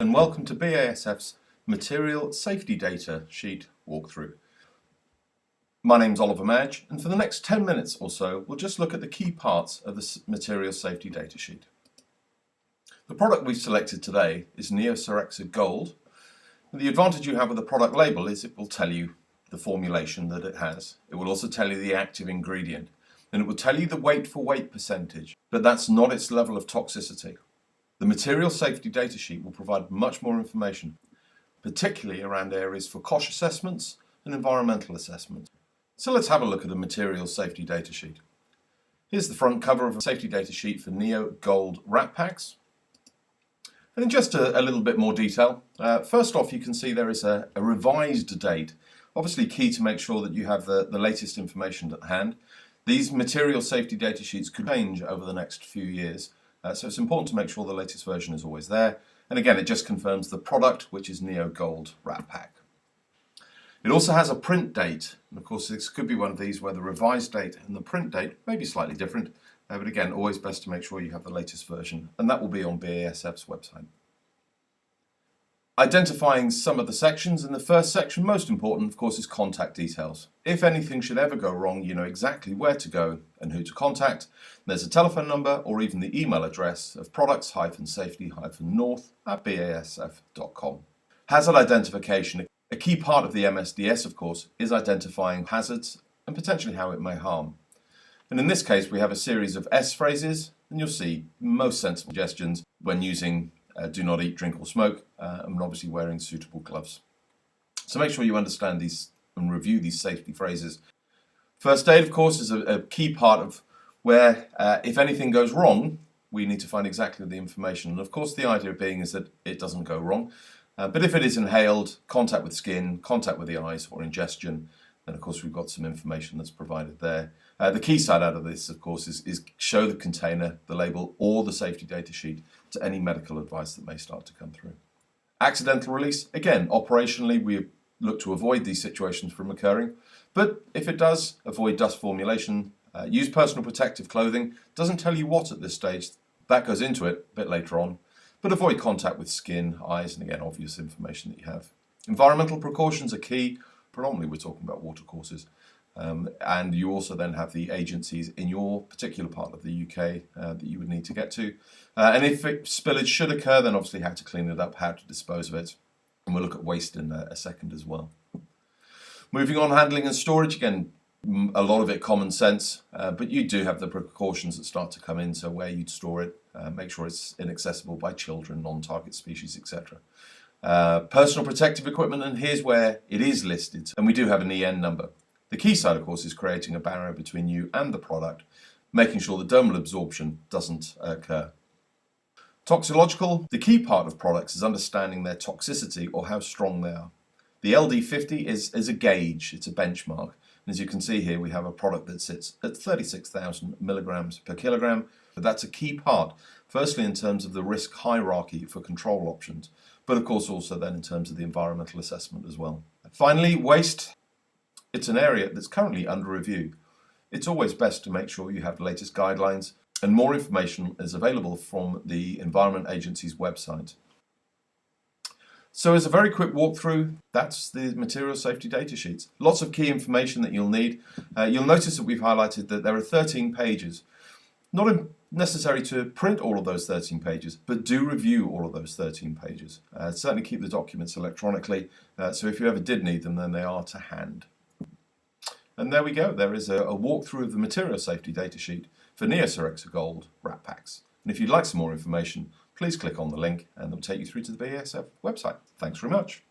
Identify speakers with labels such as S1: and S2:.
S1: and welcome to BASF's Material Safety Data Sheet walkthrough. My name's Oliver Madge, and for the next 10 minutes or so we'll just look at the key parts of the Material Safety Data Sheet. The product we've selected today is NeoGold. The advantage you have with the product label is it will tell you the formulation that it has. It will also tell you the active ingredient, and it will tell you the weight for weight percentage, but that's not its level of toxicity. The Material Safety Data Sheet will provide much more information, particularly around areas for cost assessments and environmental assessments. So let's have a look at a Material Safety Data Sheet. Here's the front cover of a safety data sheet for NeoGold wrap packs. And in just a little bit more detail, first off you can see there is a revised date. Obviously key to make sure that you have the latest information at hand. These Material Safety Data Sheets could change over the next few years, so it's important to make sure the latest version is always there. And again, it just confirms the product, which is NeoGold wrap pack. It also has a print date, and of course this could be one of these where the revised date and the print date may be slightly different, but again, always best to make sure you have the latest version, and that will be on BASF's website. Identifying some of the sections. In the first section, most important of course is contact details. If anything should ever go wrong, you know exactly where to go and who to contact. There's a telephone number or even the email address of products-safety-north@basf.com. Hazard identification. A key part of the MSDS of course is identifying hazards and potentially how it may harm. And in this case we have a series of S phrases, and you'll see most sensible suggestions when using do not eat, drink or smoke, and obviously wearing suitable gloves. So make sure you understand these and review these safety phrases. First aid of course is a key part of where if anything goes wrong we need to find exactly the information, and of course the idea being is that it doesn't go wrong, but if it is inhaled, contact with skin, contact with the eyes or ingestion, then of course we've got some information that's provided there. The key side out of this of course is show the container, the label or the safety data sheet to any medical advice that may start to come through. Accidental release, again operationally we look to avoid these situations from occurring, but if it does, avoid dust formulation, use personal protective clothing. Doesn't tell you what at this stage, that goes into it a bit later on, but avoid contact with skin, eyes, and again obvious information that you have. Environmental precautions are key. Predominantly we're talking about watercourses, and you also then have the agencies in your particular part of the UK that you would need to get to, and if spillage should occur then obviously how to clean it up, how to dispose of it, and we'll look at waste in a second as well. Moving on, handling and storage, again a lot of it common sense, but you do have the precautions that start to come in, so where you'd store it, make sure it's inaccessible by children, non-target species, etc. Personal protective equipment, and here's where it is listed, and we do have an EN number. The key side of course is creating a barrier between you and the product, making sure the dermal absorption doesn't occur. Toxicological, the key part of products is understanding their toxicity or how strong they are. The LD50 is a gauge, it's a benchmark, and as you can see here we have a product that sits at 36,000 milligrams per kilogram, but that's a key part, firstly in terms of the risk hierarchy for control options, but of course also then in terms of the environmental assessment as well. Finally, waste. It's an area that's currently under review. It's always best to make sure you have the latest guidelines, and more information is available from the Environment Agency's website. So as a very quick walkthrough, that's the Material Safety Data Sheets. Lots of key information that you'll need. You'll notice that we've highlighted that there are 13 pages. Not necessary to print all of those 13 pages, but do review all of those 13 pages. Certainly keep the documents electronically, so if you ever did need them, then they are to hand. And there we go, there is a walkthrough of the Material Safety Data Sheet for NeoGold wrap packs. And if you'd like some more information, please click on the link and it'll take you through to the BASF website. Thanks very much.